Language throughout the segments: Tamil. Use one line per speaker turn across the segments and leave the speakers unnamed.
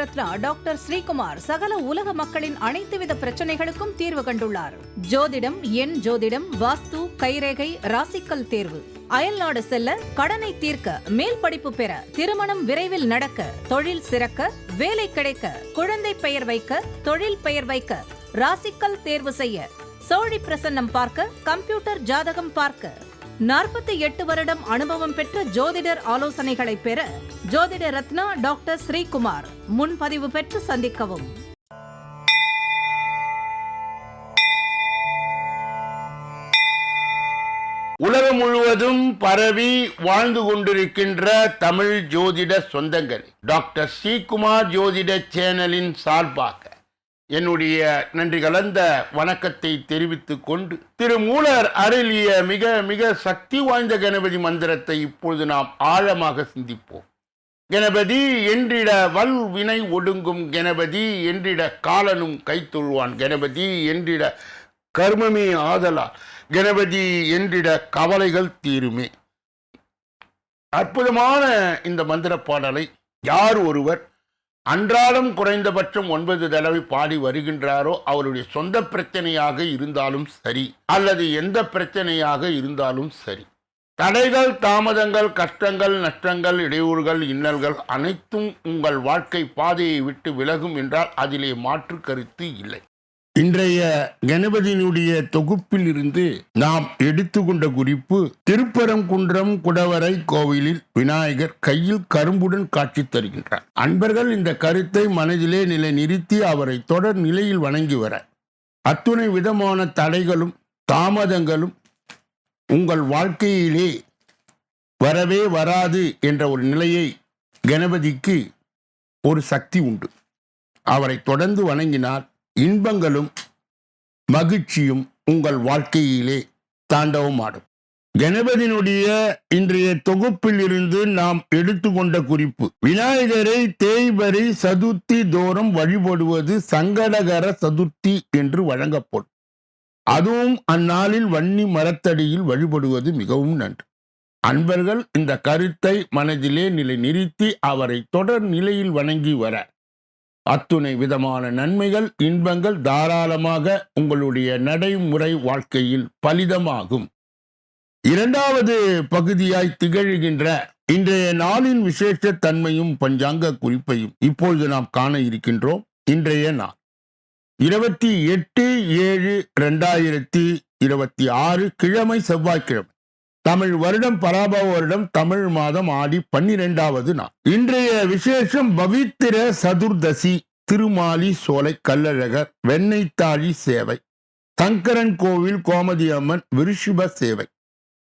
ரத்னா டாக்டர் ஸ்ரீகுமார் சகல உலக மக்களின் அனைத்து வித பிரச்சனைகளுக்கும் தீர்வு கண்டுள்ளார். ஜோதிடம், எண் ஜோதிடம், வாஸ்து, கைரேகை, ராசிக்கல் தேர்வு, அயல்நாடு செல்ல, கடனை தீர்க்க, மேல் படிப்பு பெற, திருமணம் விரைவில் நடக்க, தொழில் சிறக்க, வேலை கிடைக்க, குழந்தை பெயர் வைக்க, தொழில் பெயர் வைக்க, ராசிக்கல் தேர்வு செய்ய, சோழி பிரசன்னம் பார்க்க, கம்ப்யூட்டர் ஜாதகம் பார்க்க, 48 வருடம் அனுபவம் பெற்ற ஜோதிடர் ஆலோசனைகளை பெற ஜோதிட ரத்னா டாக்டர் ஸ்ரீகுமார். முன்பதிவு பெற்று சந்திக்கவும்.
உலகம் முழுவதும் பரவி வாழ்ந்து கொண்டிருக்கின்ற தமிழ் ஜோதிட சொந்தங்கள், டாக்டர் ஸ்ரீகுமார் ஜோதிட சேனலின் சார்பாக என்னுடைய நன்றி கலந்த வணக்கத்தை தெரிவித்துக் கொண்டு, திருமூலர் அருளிய மிக மிக சக்தி வாய்ந்த கணபதி மந்திரத்தை இப்பொழுது நாம் ஆழமாக சிந்திப்போம். கணபதி என்றிட வல் வினை ஒடுங்கும், கணபதி என்றிட காலனும் கைத்தொழுவான், கணபதி என்றிட கர்மமே ஆதலால், கணபதி என்றிட கவலைகள் தீருமே. அற்புதமான இந்த மந்திர பாடலை யார் ஒருவர் அன்றாடம் குறைந்தபட்சம் 9 தடவை பாடி வருகின்றாரோ, அவருடைய சொந்த பிரச்சனையாக இருந்தாலும் சரி, அல்லது எந்த பிரச்சனையாக இருந்தாலும் சரி, தடைகள், தாமதங்கள், கஷ்டங்கள், நஷ்டங்கள், இடையூறுகள், இன்னல்கள் அனைத்தும் உங்கள் வாழ்க்கை பாதையை விட்டு விலகும் என்றால் அதிலே மாற்று கருத்து இல்லை. இன்றைய கணபதியினுடைய தொகுப்பில் இருந்து நாம் எடுத்துக்கொண்ட குறிப்பு, திருப்பரங்குன்றம் குடவரை கோவிலில் விநாயகர் கையில் கரும்புடன் காட்சி தருகின்றார். அன்பர்கள் இந்த கருத்தை மனதிலே நிலை நிறுத்தி அவரை தொடர் நிலையில் வணங்கி வர, அத்துணை விதமான தடைகளும் தாமதங்களும் உங்கள் வாழ்க்கையிலே வரவே வராது என்ற ஒரு நிலையை, கணபதிக்கு ஒரு சக்தி உண்டு. அவரை தொடர்ந்து வணங்கினால் இன்பங்களும் மகிழ்ச்சியும் உங்கள் வாழ்க்கையிலே தாண்டவமாடும். கணபதியினுடைய இன்றைய தொகுப்பில் இருந்து நாம் எடுத்துக்கொண்ட குறிப்பு, விநாயகரை தேய்பிறை சதுர்த்தி தோறும் வழிபடுவது சங்கடகர சதுர்த்தி என்று வழங்கப்படும். அதுவும் அந்நாளில் வன்னி மரத்தடியில் வழிபடுவது மிகவும் நன்று. அன்பர்கள் இந்த கருத்தை மனதிலே நிலை நிறுத்தி அவரை தொடர் நிலையில் வணங்கி வர, அத்துணை விதமான நன்மைகள், இன்பங்கள் தாராளமாக உங்களுடைய நடைமுறை வாழ்க்கையில் பலிதமாகும். இரண்டாவது பகுதியாய் திகழ்கின்ற இன்றைய நாளின் விசேஷ தன்மையும் பஞ்சாங்க குறிப்பையும் இப்பொழுது நாம் காண இருக்கின்றோம். இன்றைய நாள் 28/7/2026 கிழமை, செவ்வாய்க்கிழமை, தமிழ் வருடம் பராபவ வருடம், தமிழ் மாதம் ஆடி 12வது நாள். இன்றைய விசேஷம் பவித்திர சதுர்தசி, திருமாலி சோலை கள்ளழகர் வெண்ணெய்த்தாழி சேவை, சங்கரன் கோவில் கோமதி அம்மன் விருஷிப சேவை,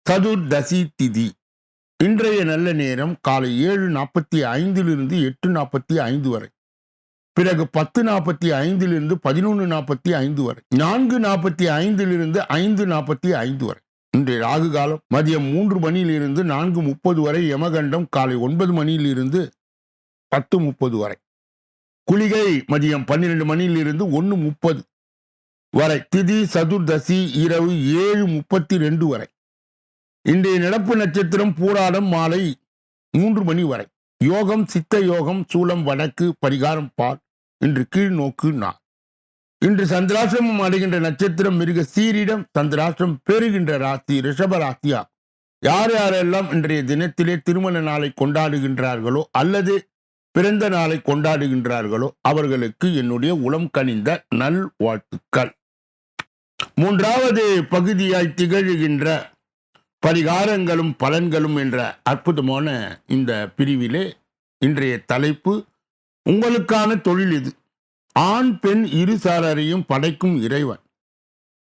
சதுர்தசி திதி. இன்றைய நல்ல நேரம் காலை 7:45 8:45 வரை, பிறகு 10:45 11:45 வரை, 4:45 5:45 வரை. இன்றைய ராகு காலம் மதியம் 3 மணியிலிருந்து 4:30 வரை, யமகண்டம் காலை 9 மணியிலிருந்து 10:30 வரை, குளிகை மதியம் 12 மணியிலிருந்து 1:30 வரை, திதி சதுர்தசி இரவு 7:32 வரை. இன்றைய நடப்பு நட்சத்திரம் பூராடம் மாலை 3 மணி வரை. யோகம் சித்த யோகம், சூலம் வடக்கு, பரிகாரம் பால். இன்று கீழ் நோக்கு நாள். இன்று சந்திராசிரமம் அடைகின்ற நட்சத்திரம் மிருக சீரிடம், சந்திராசிரம் பெறுகின்ற ராசி ரிஷப ராசியா. யார் யாரெல்லாம் இன்றைய தினத்திலே திருமண நாளை கொண்டாடுகின்றார்களோ அல்லது பிறந்த நாளை கொண்டாடுகின்றார்களோ அவர்களுக்கு என்னுடைய உளம் கனிந்த நல் வாழ்த்துக்கள். மூன்றாவது பகுதியாய் திகழ்கின்ற பரிகாரங்களும் பலன்களும் என்ற அற்புதமான இந்த பிரிவிலே இன்றைய தலைப்பு, உங்களுக்கான தொழில் இது. ஆண் பெண் இரு சாரரையும் படைக்கும் இறைவன்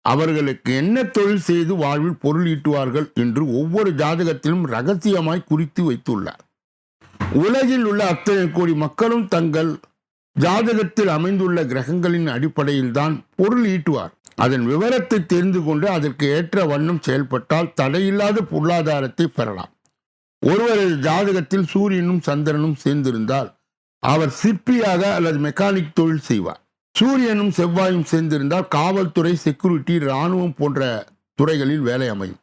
அவர்களுக்கு என்ன தொழில் செய்து வாழ்வில் பொருள் ஈட்டுவார்கள் என்று ஒவ்வொரு ஜாதகத்திலும் ரகசியமாய் குறித்து வைத்துள்ளார். உலகில் உள்ள அத்தனை கோடி மக்களும் தங்கள் ஜாதகத்தில் அமைந்துள்ள கிரகங்களின் அடிப்படையில் தான் பொருள் ஈட்டுவார். அதன் விவரத்தை தெரிந்து கொண்டு அதற்கு ஏற்ற வண்ணம் செயல்பட்டால் தடையில்லாத பொருளாதாரத்தை பெறலாம். ஒருவரது ஜாதகத்தில் சூரியனும் சந்திரனும் சேர்ந்திருந்தால் அவர் சிற்பியாக அல்லது மெக்கானிக் தொழில் செய்வார். சூரியனும் செவ்வாயும் சேர்ந்திருந்தால் காவல்துறை, செக்யூரிட்டி, இராணுவம் போன்ற துறைகளில் வேலை அமையும்.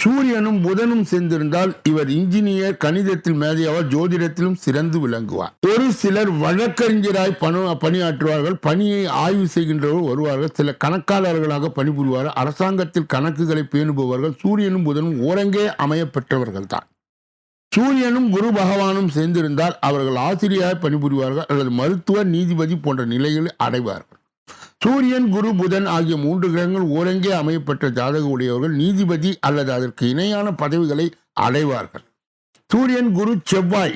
சூரியனும் புதனும் சேர்ந்திருந்தால் இவர் இன்ஜினியர், கணிதத்தில் மேதையாவார், ஜோதிடத்திலும் சிறந்து விளங்குவார். ஒரு சிலர் வழக்கறிஞராய் பணியாற்றுவார்கள், பணியை ஆய்வு செய்கின்றவர்கள் வருவார்கள், சில கணக்காளர்களாக பணிபுரிவார்கள், அரசாங்கத்தில் கணக்குகளை பேணுபவர்கள். சூரியனும் புதனும் ஓரங்கே அமைய பெற்றவர்கள் தான். சூரியனும் குரு பகவானும் சேர்ந்திருந்தால் அவர்கள் ஆசிரியராக பணிபுரிவார்கள் அல்லது மருத்துவர், நீதிபதி போன்ற நிலைகளை அடைவார்கள். சூரியன், குரு, புதன் ஆகிய 3 கிரகங்கள் ஓரங்கே அமையப்பட்ட ஜாதக உடையவர்கள் நீதிபதி அல்லது அதற்கு இணையான பதவிகளை அடைவார்கள். சூரியன், குரு, செவ்வாய்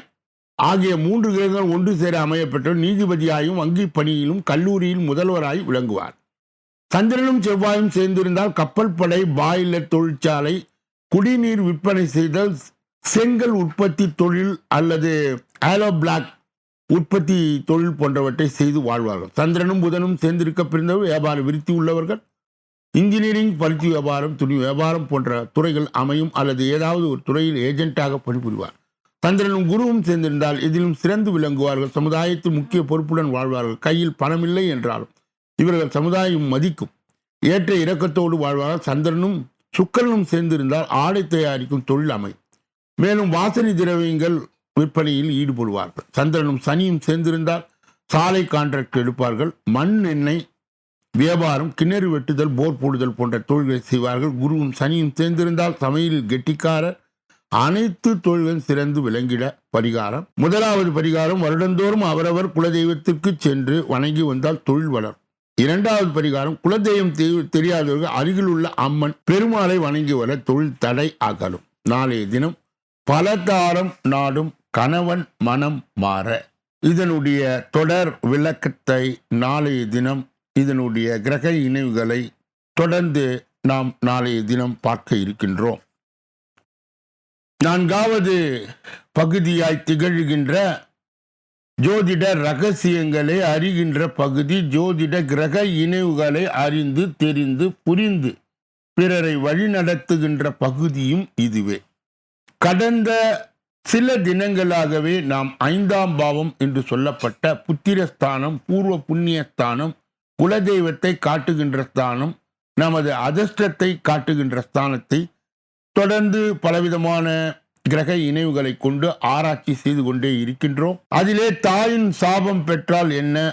ஆகிய 3 கிரகங்கள் ஒன்று சேர அமையப்பட்ட நீதிபதியாயும் வங்கி பணியிலும் கல்லூரியில் முதல்வராய் விளங்குவார். சந்திரனும் செவ்வாயும் சேர்ந்திருந்தால் கப்பல் படை, பாய்லர் தொழிற்சாலை, குடிநீர் விற்பனை செய்தல், செங்கல் உற்பத்தி தொழில் அல்லது ஆலோ பிளாக் உற்பத்தி தொழில் போன்றவற்றை செய்து வாழ்வார்கள். சந்திரனும் புதனும் சேர்ந்திருக்க பிறந்தவர் வியாபார விருத்தி உள்ளவர்கள். இன்ஜினியரிங், பருத்தி வியாபாரம், துணி வியாபாரம் போன்ற துறைகள் அமையும் அல்லது ஏதாவது ஒரு துறையில் ஏஜென்ட்டாக பணிபுரிவார். சந்திரனும் குருவும் சேர்ந்திருந்தால் இதிலும் சிறந்து விளங்குவார்கள். சமுதாயத்தில் முக்கிய பொறுப்புடன் வாழ்வார்கள். கையில் பணமில்லை என்றாலும் இவர்கள் சமுதாயம் மதிக்கும். ஏற்ற இரக்கத்தோடு வாழ்வார்கள். சந்திரனும் சுக்கிரனும் சேர்ந்திருந்தால் ஆடை தயாரிக்கும் தொழில் அமையும். மேலும் வாசனை திரவியங்கள் விற்பனையில் ஈடுபடுவார்கள். சந்திரனும் சனியும் சேர்ந்திருந்தால் சாலை கான்ட்ராக்ட் எடுப்பார்கள். மண் எண்ணெய் வியாபாரம், கிணறு வெட்டுதல், போர் போடுதல் போன்ற தொழில்களை செய்வார்கள். குருவும் சனியும் சேர்ந்திருந்தால் சமையல் கெட்டிக்காரர். அனைத்து தொழில்களும் சிறந்து விளங்கிட பரிகாரம். முதலாவது பரிகாரம், வருடந்தோறும் அவரவர் குலதெய்வத்திற்கு சென்று வணங்கி வந்தால் தொழில் வளரும். இரண்டாவது பரிகாரம், குலதெய்வம் தெரியாதவர்கள் அருகில் உள்ள அம்மன் பெருமாளை வணங்கி வர தொழில் தடை அகலும். நாளைய தினம் பலதாரம் நாடும் கணவன் மனம் மாற. இதனுடைய தொடர் விளக்கத்தை நாளைய தினம், இதனுடைய கிரக இணைவுகளை தொடர்ந்து நாம் நாளைய தினம் பார்க்க இருக்கின்றோம். 4வது பகுதியாய் திகழ்கின்ற ஜோதிட ரகசியங்களை அறிகின்ற பகுதி. ஜோதிட கிரக இணைவுகளை அறிந்து தெரிந்து புரிந்து பிறரை வழிநடத்துகின்ற பகுதியும் இதுவே. கடந்த சில தினங்களாகவே நாம் 5ஆம் பாவம் என்று சொல்லப்பட்ட புத்திரஸ்தானம், பூர்வ புண்ணியஸ்தானம், குலதெய்வத்தை காட்டுகின்ற ஸ்தானம், நமது அதிர்ஷ்டத்தை காட்டுகின்ற ஸ்தானத்தை தொடர்ந்து பலவிதமான கிரக இணைவுகளை கொண்டு ஆராய்ச்சி செய்து கொண்டே இருக்கின்றோம். அதிலே தாயின் சாபம் பெற்றால் என்ன,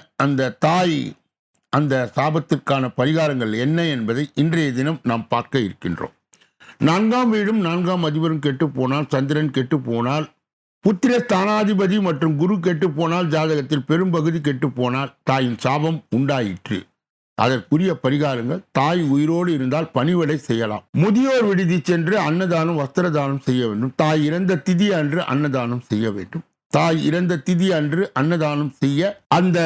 அந்த சாபத்திற்கான பரிகாரங்கள் என்ன என்பதை இன்றைய தினம் நாம் பார்க்க இருக்கின்றோம். 4ஆம் வீடும் 4ஆம் அதிபரும் கெட்டு போனால், சந்திரன் கெட்டு போனால், புத்திர ஸ்தானாதிபதி மற்றும் குரு கெட்டு போனால், ஜாதகத்தில் பெரும்பகுதி கெட்டு போனால் தாயின் சாபம் உண்டாயிற்று. அதற்குரிய பரிகாரங்கள், தாய் உயிரோடு இருந்தால் பணிவிடை செய்யலாம். முதியோர் விடுதி சென்று அன்னதானம், வஸ்திரதானம் செய்ய வேண்டும். தாய் இறந்த திதி அன்று அன்னதானம் செய்ய வேண்டும். தாய் இறந்த திதி அன்று அன்னதானம் செய்ய அந்த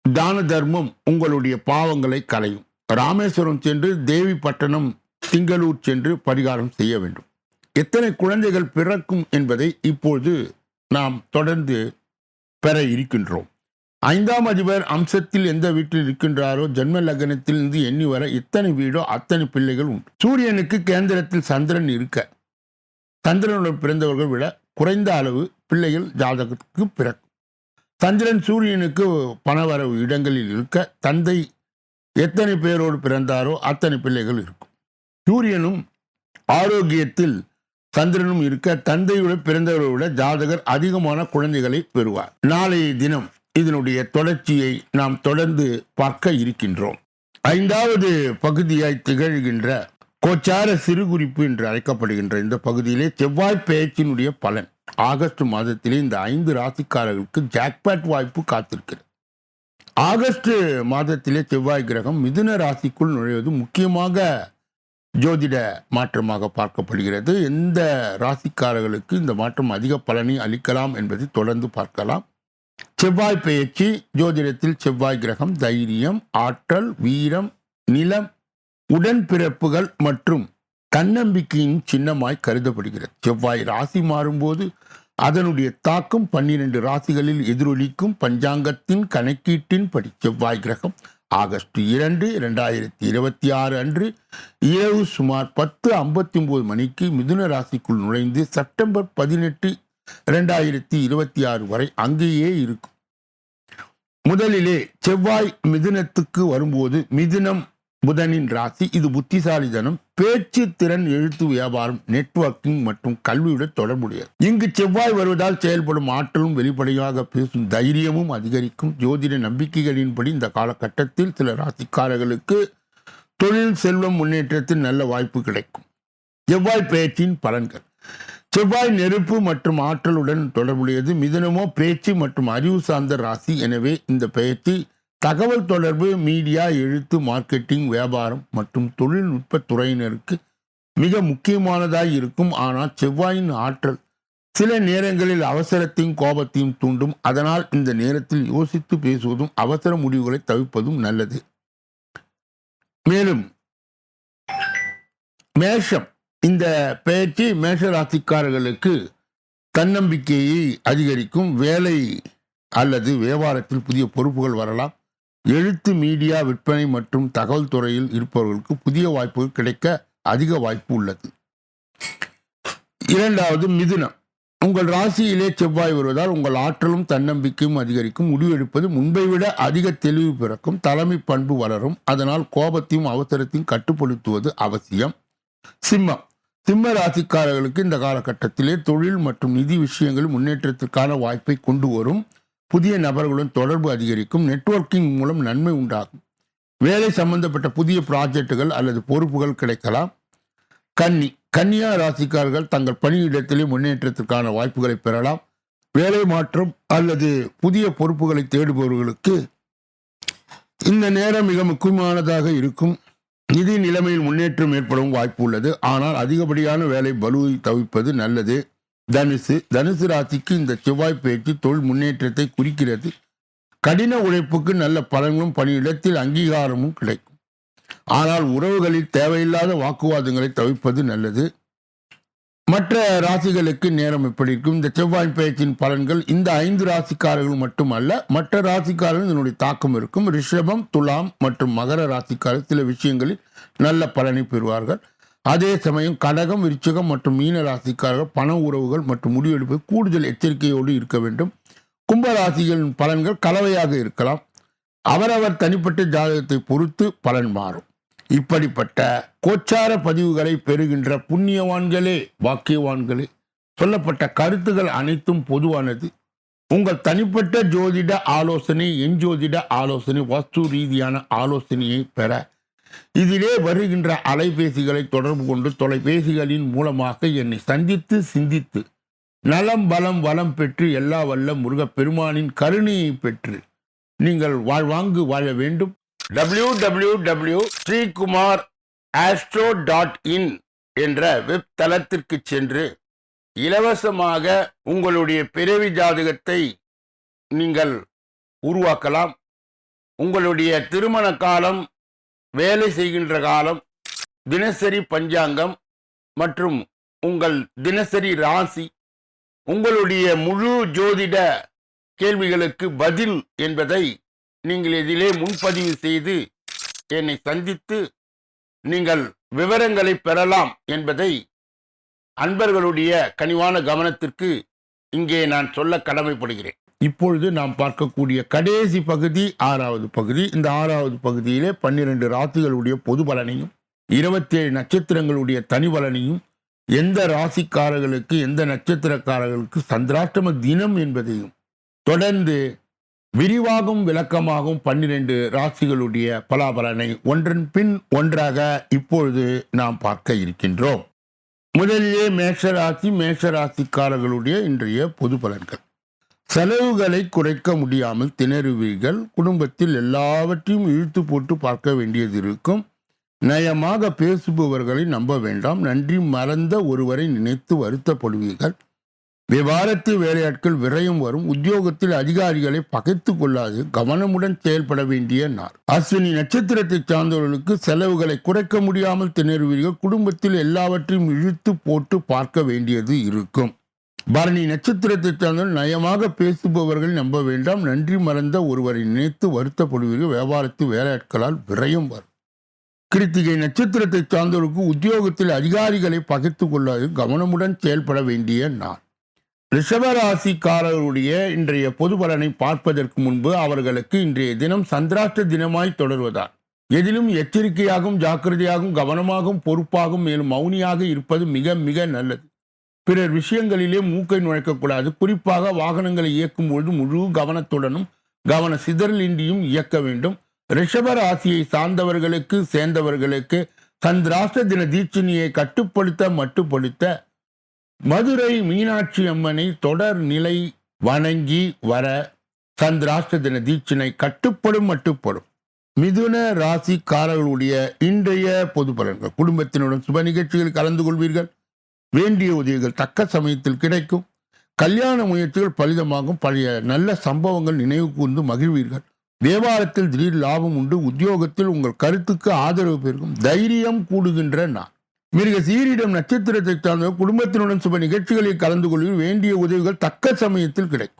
தான தர்மம் உங்களுடைய பாவங்களை களையும். ராமேஸ்வரம் சென்று, தேவி பட்டணம், திங்களூர் சென்று பரிகாரம் செய்ய வேண்டும். எத்தனை குழந்தைகள் பிறக்கும் என்பதை இப்போது நாம் தொடர்ந்து பெற இருக்கின்றோம். 5ஆம் அதிபர் அம்சத்தில் எந்த வீட்டில் இருக்கின்றாரோ, ஜென்ம லக்னத்தில் இருந்து எண்ணி வர எத்தனை வீடோ அத்தனை பிள்ளைகள் உண்டு. சூரியனுக்கு கேந்திரத்தில் சந்திரன் இருக்க, சந்திரனுடன் பிறந்தவர்கள் விட குறைந்த அளவு பிள்ளைகள் ஜாதகத்துக்கு பிறக்கும். சந்திரன் சூரியனுக்கு பணவரவு இடங்களில் இருக்க, தந்தை எத்தனை பேரோடு பிறந்தாரோ அத்தனை பிள்ளைகள் இருக்கும். சூரியனும் ஆரோக்கியத்தில் சந்திரனும் இருக்க, தந்தையுடன் பிறந்தவரை விட ஜாதகர் அதிகமான குழந்தைகளை பெறுவார். நாளைய தினம் இதனுடைய தொடர்ச்சியை நாம் தொடர்ந்து பார்க்க இருக்கின்றோம். 5வது பகுதியாய் திகழ்கின்ற கோச்சார சிறுகுறிப்பு என்று அழைக்கப்படுகின்ற இந்த பகுதியிலே செவ்வாய் பெயர்ச்சியினுடைய பலன். ஆகஸ்ட் மாதத்திலே இந்த 5 ராசிக்காரர்களுக்கு ஜாக்பாட் வாய்ப்பு காத்திருக்கிறது. ஆகஸ்ட் மாதத்திலே செவ்வாய் கிரகம் மிதுன ராசிக்குள் நுழைவது முக்கியமாக ஜோதிட மாற்றமாக பார்க்கப்படுகிறது. எந்த ராசிக்காரர்களுக்கு இந்த மாற்றம் அதிக பலனை அளிக்கலாம் என்பதை தொடர்ந்து பார்க்கலாம். செவ்வாய் பெயர்ச்சி ஜோதிடத்தில் செவ்வாய் கிரகம் தைரியம், ஆற்றல், வீரம், நிலம், உடன்பிறப்புகள் மற்றும் தன்னம்பிக்கையின் சின்னமாய் கருதப்படுகிறது. செவ்வாய் ராசி மாறும்போது அதனுடைய தாக்கம் 12 ராசிகளில் எதிரொலிக்கும். பஞ்சாங்கத்தின் கணக்கீட்டின்படி செவ்வாய் கிரகம் ஆகஸ்ட் 2, 2026 அன்று இரவு சுமார் 10:59 மணிக்கு மிதுன ராசிக்குள் நுழைந்து செப்டம்பர் 18, 2026 வரை அங்கேயே இருக்கும். முதலிலே செவ்வாய் மிதுனத்துக்கு வரும்போது மிதுனம் புதனின் ராசி. இது புத்திசாலித்தனம், பேச்சு திறன், எழுத்து வியாபாரம், நெட்வொர்க்கிங் மற்றும் கல்வியுடன் தொடர்புடையது. இங்கு செவ்வாய் வருவதால் செயல்படும் ஆற்றலும் வெளிப்படையாக பேசும் தைரியமும் அதிகரிக்கும். ஜோதிட நம்பிக்கைகளின்படி இந்த காலகட்டத்தில் சில ராசிக்காரர்களுக்கு தொழில், செல்வம், முன்னேற்றத்தில் நல்ல வாய்ப்பு கிடைக்கும். செவ்வாய் பெயர்ச்சியின் பலன்கள். செவ்வாய் நெருப்பு மற்றும் ஆற்றலுடன் தொடர்புடையது. மிதுனமோ பேச்சு மற்றும் அறிவு சார்ந்த ராசி. எனவே இந்த பெயர்ச்சி தகவல் தொடர்பு, மீடியா, எழுத்து, மார்க்கெட்டிங், வியாபாரம் மற்றும் தொழில்நுட்ப துறையினருக்கு மிக முக்கியமானதாய் இருக்கும். ஆனால் செவ்வாயின் ஆற்றல் சில நேரங்களில் அவசரத்தையும் கோபத்தையும் தூண்டும். அதனால் இந்த நேரத்தில் யோசித்து பேசுவதும் அவசர முடிவுகளை தவிர்ப்பதும் நல்லது. மேலும் மேஷம். இந்த பெயர்ச்சி மேஷ ராசிக்காரர்களுக்கு தன்னம்பிக்கையை அதிகரிக்கும். வேலை அல்லது வியாபாரத்தில் புதிய பொறுப்புகள் வரலாம். எழுத்து, மீடியா, விற்பனை மற்றும் தகவல் துறையில் இருப்பவர்களுக்கு புதிய வாய்ப்புகள் கிடைக்க அதிக வாய்ப்பு உள்ளது. இரண்டாவது மிதுனம். உங்கள் ராசியிலே செவ்வாய் வருவதால் உங்கள் ஆற்றலும் தன்னம்பிக்கையும் அதிகரிக்கும். முடிவெடுப்பது முன்பை விட அதிக தெளிவு பிறக்கும். தலைமை பண்பு வளரும். அதனால் கோபத்தையும் அவசரத்தையும் கட்டுப்படுத்துவது அவசியம். சிம்மம். சிம்ம ராசிக்காரர்களுக்கு இந்த காலகட்டத்திலே தொழில் மற்றும் நிதி விஷயங்கள் முன்னேற்றத்திற்கான வாய்ப்பை கொண்டு வரும். புதிய நபர்களுடன் தொடர்பு அதிகரிக்கும். நெட்வொர்க்கிங் மூலம் நன்மை உண்டாகும். வேலை சம்பந்தப்பட்ட புதிய ப்ராஜெக்டுகள் அல்லது பொறுப்புகள் கிடைக்கலாம். கன்னி. கன்னியா ராசிக்காரர்கள் தங்கள் பணியிடத்திலே முன்னேற்றத்திற்கான வாய்ப்புகளை பெறலாம். வேலை மாற்றம் அல்லது புதிய பொறுப்புகளை தேடுபவர்களுக்கு இந்த நேரம் மிக முக்கியமானதாக இருக்கும். நிதி நிலைமையில் முன்னேற்றம் ஏற்படும் வாய்ப்பு உள்ளது. ஆனால் அதிகப்படியான வேலை பலுவை தவிர்ப்பது நல்லது. தனுசு. தனுசு ராசிக்கு இந்த செவ்வாய் பெயர்ச்சி தொழில் முன்னேற்றத்தை குறிக்கிறது. கடின உழைப்புக்கு நல்ல பலன்களும் பணியிடத்தில் அங்கீகாரமும் கிடைக்கும். ஆனால் உறவுகளில் தேவையில்லாத வாக்குவாதங்களை தவிர்ப்பது நல்லது. மற்ற ராசிகளுக்கு நேரம் எப்படி இருக்கும்? இந்த செவ்வாய் பெயர்ச்சியின் பலன்கள் இந்த 5 ராசிக்காரர்கள் மட்டுமல்ல, மற்ற ராசிக்காரர்கள் இதனுடைய தாக்கம் இருக்கும். ரிஷபம், துலாம் மற்றும் மகர ராசிக்காரர்கள் சில விஷயங்களில் நல்ல பலனை பெறுவார்கள். அதே சமயம் கடகம், விருச்சிகம் மற்றும் மீன ராசிக்காரர்கள் பண உறவுகள் மற்றும் முடிவெடுப்பு கூடுதல் எச்சரிக்கையோடு இருக்க வேண்டும். கும்பராசிகளின் பலன்கள் கலவையாக இருக்கலாம். அவரவர் தனிப்பட்ட ஜாதகத்தை பொறுத்து பலன் மாறும். இப்படிப்பட்ட கோச்சார பதிவுகளை பெறுகின்ற புண்ணியவான்களே, பாக்கியவான்களே, சொல்லப்பட்ட கருத்துகள் அனைத்தும் பொதுவானது. உங்கள் தனிப்பட்ட ஜோதிட ஆலோசனை, எஞ்சோதிட ஆலோசனை, வாஸ்து ரீதியான ஆலோசனையை பெற இதிலே வருகின்ற அலைபேசிகளை தொடர்பு கொண்டு தொலைபேசிகளின் மூலமாக என்னை சந்தித்து சிந்தித்து நலம், பலம், வளம் பெற்று எல்லா வல்ல முருகப்பெருமானின் கருணையை பெற்று நீங்கள் வாழ்வாங்கு வாழ வேண்டும். www.srikumar.astro.in என்ற வெப் தளத்திற்கு சென்று இலவசமாக உங்களுடைய பிறவி ஜாதகத்தை நீங்கள் உருவாக்கலாம். உங்களுடைய திருமண காலம், வேலை செய்கின்ற காலம், தினசரி பஞ்சாங்கம் மற்றும் உங்கள் தினசரி ராசி, உங்களுடைய முழு ஜோதிட கேள்விகளுக்கு பதில் என்பதை நீங்கள் இதிலே முன்பதிவு செய்து என்னை சந்தித்து நீங்கள் விவரங்களை பெறலாம் என்பதை அன்பர்களுடைய கனிவான கவனத்திற்கு இங்கே நான் சொல்ல கடமைப்படுகிறேன். இப்பொழுது நாம் பார்க்கக்கூடிய கடைசி பகுதி 6வது பகுதி. இந்த 6வது பகுதியிலே 12 ராசிகளுடைய பொது பலனையும் 27 நட்சத்திரங்களுடைய தனி பலனையும், எந்த ராசிக்காரர்களுக்கு எந்த நட்சத்திரக்காரர்களுக்கு சந்திராஷ்டம தினம் என்பதையும் தொடர்ந்து விரிவாகவும் விளக்கமாகவும் 12 ராசிகளுடைய பலாபலனை ஒன்றன் பின் ஒன்றாக இப்பொழுது நாம் பார்க்க இருக்கின்றோம். முதலிலே மேஷராசிக்காரர்களுடைய இன்றைய பொது பலன்கள். செலவுகளை குறைக்க முடியாமல் திணறுவீர்கள். குடும்பத்தில் எல்லாவற்றையும் இழுத்து போட்டு பார்க்க வேண்டியது இருக்கும். நயமாக பேசுபவர்களை நம்ப வேண்டாம். நன்றி மறந்த ஒருவரை நினைத்து வருத்தப்படுவீர்கள். வியாபாரத்தில் வேலையாட்கள் விரயம் வரும். உத்தியோகத்தில் அதிகாரிகளை பகைத்து கொள்ளாது கவனமுடன் செயல்பட வேண்டிய நாள். அஸ்வினி நட்சத்திரத்தை சார்ந்தவர்களுக்கு செலவுகளை குறைக்க முடியாமல் திணறுவீர்கள். குடும்பத்தில் எல்லாவற்றையும் இழுத்து போட்டு பார்க்க வேண்டியது இருக்கும். பரணி நட்சத்திரத்தை சார்ந்தவர்கள் நயமாக பேசுபவர்கள் நம்ப வேண்டாம். நன்றி மறந்த ஒருவரை நினைத்து வருத்தப்படுவீர்கள். வியாபாரத்தில் வேலையாட்களால் விரயம் வரும். கிருத்திகை நட்சத்திரத்தை சார்ந்தவர்களுக்கு உத்தியோகத்தில் அதிகாரிகளை பகைத்து கொள்ளாது கவனமுடன் செயல்பட வேண்டிய நாள். ரிஷபராசிக்காரருடைய இன்றைய பொது பலனை பார்ப்பதற்கு முன்பு அவர்களுக்கு இன்றைய தினம் சந்திராஷ்ட தினமாய் தொடர்வதால் எதிலும் எச்சரிக்கையாகவும் ஜாக்கிரதையாகவும் கவனமாகவும் பொறுப்பாகவும் மேலும் மௌனியாக இருப்பது மிக மிக நல்லது. பிறர் விஷயங்களிலே மூக்கை நுழைக்கக்கூடாது. குறிப்பாக வாகனங்களை இயக்கும் பொழுது முழு கவனத்துடனும் கவன சிதறலின்றியும் இயக்க வேண்டும். ரிஷப ராசியை சேர்ந்தவர்களுக்கு சந்திராஷ்ட தின தீட்சணியை மட்டுப்படுத்த மதுரை மீனாட்சி அம்மனை தொடர் நிலை வணங்கி வர சந்திராஷ்ட தின தீட்சணை மட்டுப்படும். மிதுன ராசிக்காரர்களுடைய இன்றைய பொது பலன்கள். குடும்பத்தினுடன் சுப நிகழ்ச்சிகளில் கலந்து கொள்வீர்கள். வேண்டிய உதவிகள் தக்க சமயத்தில் கிடைக்கும். கல்யாண முயற்சிகள் பலிதமாகும். பழைய நல்ல சம்பவங்கள் நினைவு கூர்ந்து மகிழ்வீர்கள். வியாபாரத்தில் திடீர் லாபம் உண்டு. உத்தியோகத்தில் உங்கள் கருத்துக்கு ஆதரவு பெருகும். தைரியம் கூடுகின்ற நாள். மிருக சீரிடம் நட்சத்திரத்தை சார்ந்த குடும்பத்தினுடன் சுப நிகழ்ச்சிகளில் கலந்து கொள்வீர்கள். வேண்டிய உதவிகள் தக்க சமயத்தில் கிடைக்கும்.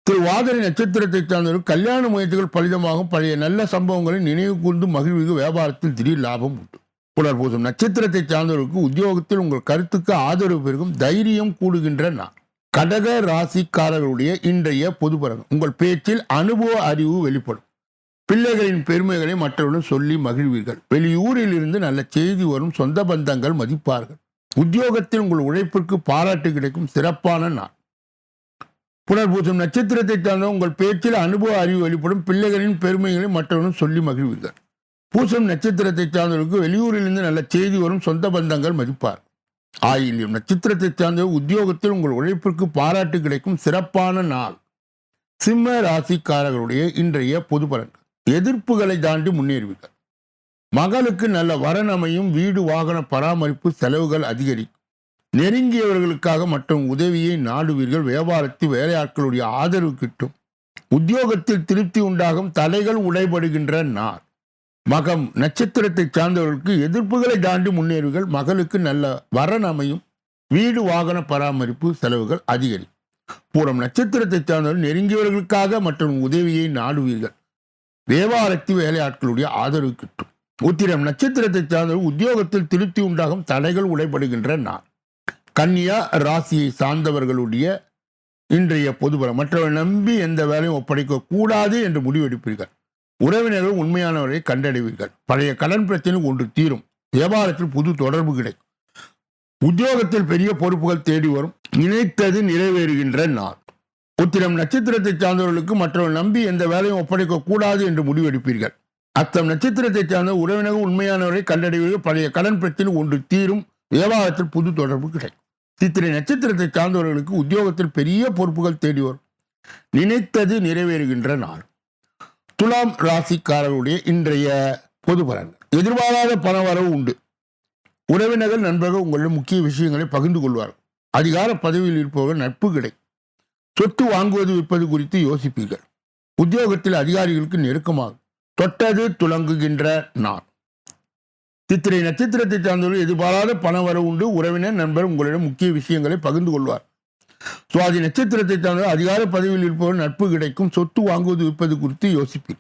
திருவாதிரை நட்சத்திரத்தை சார்ந்தவர்கள் கல்யாண முயற்சிகள் பலிதமாகும். பழைய நல்ல சம்பவங்களை நினைவு கூர்ந்து மகிழ்வீர்கள். வியாபாரத்தில் திடீர் லாபம் உண்டு. புனர்பூசம் நட்சத்திரத்தை சார்ந்தவர்களுக்கு உத்தியோகத்தில் உங்கள் கருத்துக்கு ஆதரவு பெருகும். தைரியம் கூடுகின்ற நாள். கடக ராசிக்காரர்களுடைய இன்றைய பொது பலன். உங்கள் பேச்சில் அனுபவ அறிவு வெளிப்படும். பிள்ளைகளின் பெருமைகளை மற்றவர்களும் சொல்லி மகிழ்வீர்கள். வெளியூரில் இருந்து நல்ல செய்தி வரும். சொந்த பந்தங்கள் மதிப்பார்கள். உத்தியோகத்தில் உங்கள் உழைப்பிற்கு பாராட்டு கிடைக்கும். சிறப்பான நாள். புனர்பூசம் நட்சத்திரத்தை சார்ந்த உங்கள் பேச்சில் அனுபவ அறிவு வெளிப்படும். பிள்ளைகளின் பெருமைகளை மற்றவர்களும் சொல்லி மகிழ்வீர்கள். பூசம் நட்சத்திரத்தை சார்ந்தவர்களுக்கு வெளியூரிலிருந்து நல்ல செய்தி வரும். சொந்த பந்தங்கள் மதிப்பார். ஆயில்யம் நட்சத்திரத்தை சார்ந்த உத்தியோகத்தில் உங்கள் உழைப்பிற்கு பாராட்டு கிடைக்கும். சிறப்பான நாள். சிம்ம ராசிக்காரர்களுடைய இன்றைய பொது பலன்கள். எதிர்ப்புகளை தாண்டி முன்னேறுவீர்கள். மகளுக்கு நல்ல வரன் அமையும். வீடு வாகன பராமரிப்பு செலவுகள் அதிகரிக்கும். நெருங்கியவர்களுக்காக மற்றும் உதவியை நாடுவீர்கள். வியாபாரத்தில் வேலையாட்களுடைய ஆதரவு கிட்டும். உத்தியோகத்தில் திருப்தி உண்டாகும். தடைகள் உடைபடுகின்ற நாள். மகம் நட்சத்திரத்தை சார்ந்தவர்களுக்கு எதிர்ப்புகளை தாண்டி முன்னேறுவீர்கள். மகளுக்கு நல்ல வரன் அமையும். வீடு வாகன பராமரிப்பு செலவுகள் அதிகரிக்கும். பூரம் நட்சத்திரத்தை சார்ந்தவர்கள் நெருங்கியவர்களுக்காக மற்றும் உதவியை நாடுவீர்கள். வியாபாரத்தில் வேலையாட்களுடைய ஆதரவு கிட்டும். உத்திரம் நட்சத்திரத்தை சார்ந்தவர்கள் உத்தியோகத்தில் திருப்தி உண்டாகும். தடைகள் உடைபடுகின்ற நாள். கன்னியா ராசியை சார்ந்தவர்களுடைய இன்றைய பொதுபலம். மற்றவர்கள் நம்பி எந்த வேலையும் ஒப்படைக்க கூடாது என்று முடிவெடுப்பீர்கள். உறவினர்கள் உண்மையானவரை கண்டடைவீர்கள். பழைய கடன் பிரச்சனை ஒன்று தீரும். வியாபாரத்தில் புது தொடர்பு கிடைக்கும். உத்தியோகத்தில் பெரிய பொறுப்புகள் தேடி வரும். நினைத்தது நிறைவேறுகின்ற நாள். உத்திரம் நட்சத்திரத்தை சார்ந்தவர்களுக்கு மற்றவர்கள் நம்பி எந்த வேலையும் ஒப்படைக்க கூடாது என்று முடிவெடுப்பீர்கள். அத்தம் நட்சத்திரத்தை சார்ந்த உறவினர்கள் உண்மையானவரை கண்டடைவீர்கள். பழைய கடன் பிரச்சனை ஒன்று தீரும். வியாபாரத்தில் புது தொடர்பு கிடைக்கும். சித்திரை நட்சத்திரத்தை சார்ந்தவர்களுக்கு உத்தியோகத்தில் பெரிய பொறுப்புகள் தேடி வரும். நினைத்தது நிறைவேறுகின்ற நாள். துலாம் ராசிக்காரர்களுடைய இன்றைய பொது பலன்கள். எதிர்பாராத பண வரவு உண்டு. உறவினர்கள் நண்பர்கள் உங்களிடம் முக்கிய விஷயங்களை பகிர்ந்து கொள்வார்கள். அதிகார பதவியில் இருப்பவர்கள் நட்பு கிடைக்கும். சொத்து வாங்குவது விற்பது குறித்து யோசிப்பீர்கள். உத்தியோகத்தில் அதிகாரிகளுக்கு நெருக்கமாகும். தொட்டது துலங்குகின்ற நாள். சித்திரை நட்சத்திரத்தை சார்ந்தவர்கள் எதிர்பாராத பண வரவு உண்டு. உறவினர் நண்பர் உங்களிடம் முக்கிய விஷயங்களை பகிர்ந்து கொள்வார். சுவாதி நட்சத்திரத்தை சார்ந்தவர்கள் அதிகார பதவியில் இருப்பவர்கள் நட்பு கிடைக்கும். சொத்து வாங்குவது விற்பது குறித்து யோசிப்பீர்.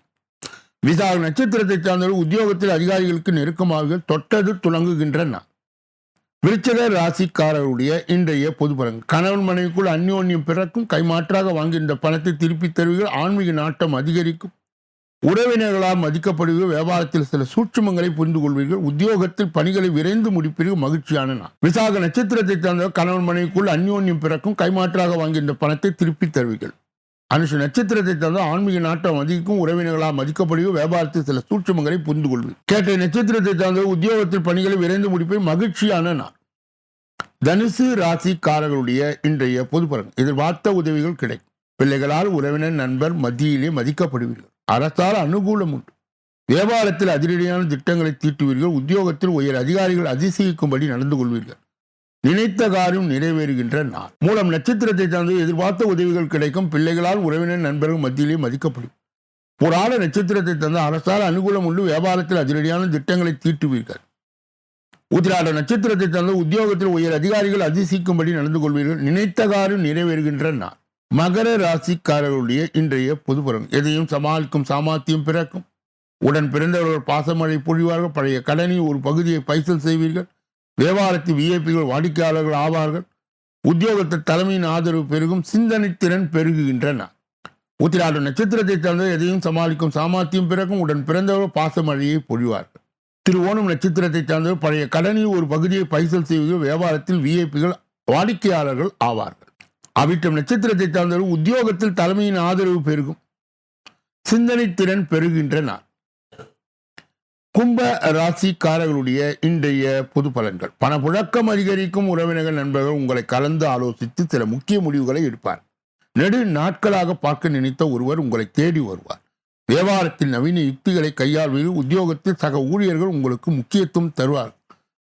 விசாக நட்சத்திரத்தை சார்ந்தவர்கள் உத்தியோகத்தில் அதிகாரிகளுக்கு நெருக்கமாவீர்கள். தொட்டது துலங்குகின்ற நாள். விருச்சிக ராசிக்காரருடைய இன்றைய பொது பலன்கள். கணவன் மனைவிக்குள் அந்யோன்யம் பிறக்கும். கைமாற்றாக வாங்கியிருந்த பணத்தை திருப்பி தருவீர்கள். ஆன்மீக நாட்டம் அதிகரிக்கும். உறவினர்களால் மதிக்கப்படுவீர்கள். வியாபாரத்தில் சில சூட்சுமங்களை புரிந்து கொள்வீர்கள். உத்தியோகத்தில் பணிகளை விரைந்து முடிப்பீர்கள். மகிழ்ச்சியான நாள். விசாக நட்சத்திரத்தை சார்ந்தவர் கணவன் மனைவிக்குள் அந்யோன்யம் பிறக்கும். கைமாற்றாக வாங்கியிருந்த பணத்தை திருப்பி தருவீர்கள். அனுஷ நட்சத்திரத்தை சார்ந்த ஆன்மீக நாட்டம் அதிகம். உறவினர்களால் மதிக்கப்படுவீர்கள். வியாபாரத்தில் சில சூட்சுமங்களை புரிந்து கொள்வீர்கள். கேட்டை நட்சத்திரத்தை சார்ந்தவர் உத்தியோகத்தில் பணிகளை விரைந்து முடிப்பீர்கள். மகிழ்ச்சியான நாள். தனுசு ராசிக்காரர்களுடைய இன்றைய பொது பலன். எதிர்பார்த்த உதவிகள் கிடைக்கும். பிள்ளைகளால் உறவினர் நண்பர் மத்தியிலே மதிக்கப்படுவீர்கள். அரசால் அனுகூலம் உண்டு. வியாபாரத்தில் அதிரடியான திட்டங்களை தீட்டுவீர்கள். உத்தியோகத்தில் உயர் அதிகாரிகள் அதிசயிக்கும்படி நடந்து கொள்வீர்கள். நினைத்த காரியம் நிறைவேறுகின்ற நாள். மூலம் நட்சத்திரத்தை சார்ந்து எதிர்பார்த்த உதவிகள் கிடைக்கும். பிள்ளைகளால் உறவினர் நண்பர்கள் மத்தியிலே மதிக்கப்படும். புராண நட்சத்திரத்தை தந்த அரசால் அனுகூலம் உண்டு. வியாபாரத்தில் அதிரடியான திட்டங்களை தீட்டுவீர்கள். உத்திராட நட்சத்திரத்தை தந்த உத்தியோகத்தில் உயர் அதிகாரிகள் அதிசயிக்கும்படி நடந்து கொள்வீர்கள். நினைத்த காரியம் நிறைவேறுகின்ற நாள். மகர ராசிக்காரர்களுடைய இன்றைய பொது பலன். எதையும் சமாளிக்கும் சாமர்த்தியம் பிறக்கும். உடன் பிறந்தவர்கள் பாசமழை பொழிவார்கள். பழைய கடனில் ஒரு பகுதியை பைசல் செய்வீர்கள். வியாபாரத்தில் விஐபிகள் வாடிக்கையாளர்கள் ஆவார்கள். உத்தியோகத்தில் தலைமையின் ஆதரவு பெருகும். சிந்தனை திறன் பெருகுகின்றன. உத்திராடம் நட்சத்திரத்தை சார்ந்த எதையும் சமாளிக்கும் சாமர்த்தியம் பிறக்கும். உடன் பிறந்தவர் பாசமழையை பொழிவார்கள். திருவோணம் நட்சத்திரத்தை சார்ந்தவர் பழைய கடனில் ஒரு பகுதியை பைசல் செய்வது. வியாபாரத்தில் விஐபிகள் வாடிக்கையாளர்கள் ஆவார்கள். அவிட்டம் நட்சத்திரத்தை சார்ந்தவர் உத்தியோகத்தில் தலைமையின் ஆதரவு பெருகும். சிந்தனை திறன் பெறுகின்ற நாள். கும்ப ராசிக்காரர்களுடைய இன்றைய பொது பலன்கள். பணப்புழக்கம் அதிகரிக்கும். உறவினர்கள் நண்பர்கள் உங்களை கலந்து ஆலோசித்து சில முக்கிய முடிவுகளை எடுப்பார். நெடு நாட்களாக பார்க்க நினைத்த ஒருவர் உங்களை தேடி வருவார். வியாபாரத்தில் நவீன யுக்திகளை கையாள்வது. உத்தியோகத்தில் சக ஊழியர்கள் உங்களுக்கு முக்கியத்துவம் தருவார்.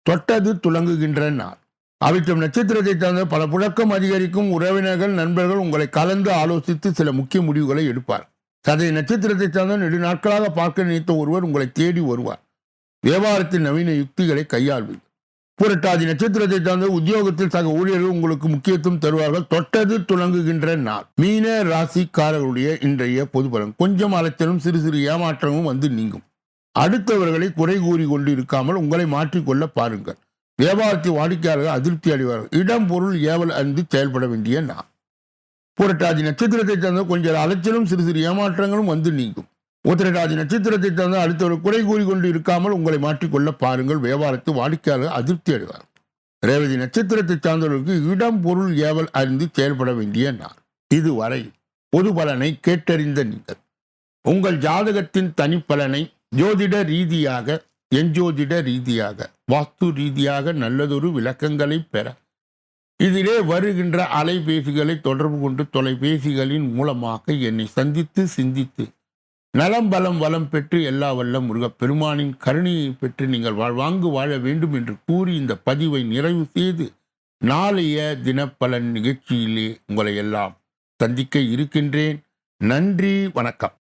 தொட்டது துலங்குகின்ற நாள். அவிட்டம் நட்சத்திரத்தை சார்ந்த பல புழக்கம் அதிகரிக்கும். உறவினர்கள் நண்பர்கள் உங்களை கலந்து ஆலோசித்து சில முக்கிய முடிவுகளை எடுப்பார். சதய நட்சத்திரத்தை சார்ந்த நெடு நாட்களாக பார்க்க நினைத்த ஒருவர் உங்களை தேடி வருவார். வியாபாரத்தில் நவீன யுக்திகளை கையாள்வது. புரட்டாதி நட்சத்திரத்தை சார்ந்த உத்தியோகத்தில் சக ஊழியர்கள் உங்களுக்கு முக்கியத்துவம் தருவார்கள். தொட்டது துலங்குகின்ற நாள். மீன ராசிக்காரர்களுடைய இன்றைய பொது பலன். கொஞ்சம் அலைச்சலும் சிறு சிறு ஏமாற்றமும் வந்து நீங்கும். அடுத்தவர்களை குறை கூறி கொண்டு இருக்காமல் உங்களை மாற்றிக்கொள்ள பாருங்கள். வியாபாரத்தில் வாடிக்கையாளர்கள் அதிருப்தி அடைவார்கள். இடம் பொருள் ஏவல் அறிந்து செயல்பட வேண்டிய நாள். புரட்டாதி நட்சத்திரத்தை சார்ந்த கொஞ்சம் அலைச்சலும் சிறு சிறு ஏமாற்றங்களும் வந்து நீங்கும். உத்திரட்டாதி நட்சத்திரத்தை சார்ந்த அடுத்தவர்கள் குறை கூறி கொண்டு இருக்காமல் உங்களை மாற்றிக்கொள்ள பாருங்கள். வியாபாரத்தில் வாடிக்கையாளர்கள் அதிருப்தி அடைவார். ரேவதி நட்சத்திரத்தை சார்ந்தவர்களுக்கு இடம் பொருள் ஏவல் அறிந்து செயல்பட வேண்டிய நாள். இதுவரை பொது பலனை கேட்டறிந்த நீங்கள் உங்கள் ஜாதகத்தின் தனிப்பலனை ஜோதிட ரீதியாக, எஞ்சோதிட ரீதியாக, வாஸ்து ரீதியாக நல்லதொரு விளக்கங்களை பெற இதிலே வருகின்ற அலைபேசிகளை தொடர்பு கொண்டு தொலைபேசிகளின் மூலமாக என்னை சந்தித்து சிந்தித்து நலம் பலம் வளம் பெற்று எல்லா வல்ல முருகப்பெருமானின் கருணையை பெற்று நீங்கள் வாழ்வாங்கு வாழ வேண்டும் என்று கூறி இந்த பதிவை நிறைவு செய்து நாளைய தினப்பலன் நிகழ்ச்சியிலே உங்களை எல்லாம் சந்திக்க இருக்கின்றேன். நன்றி, வணக்கம்.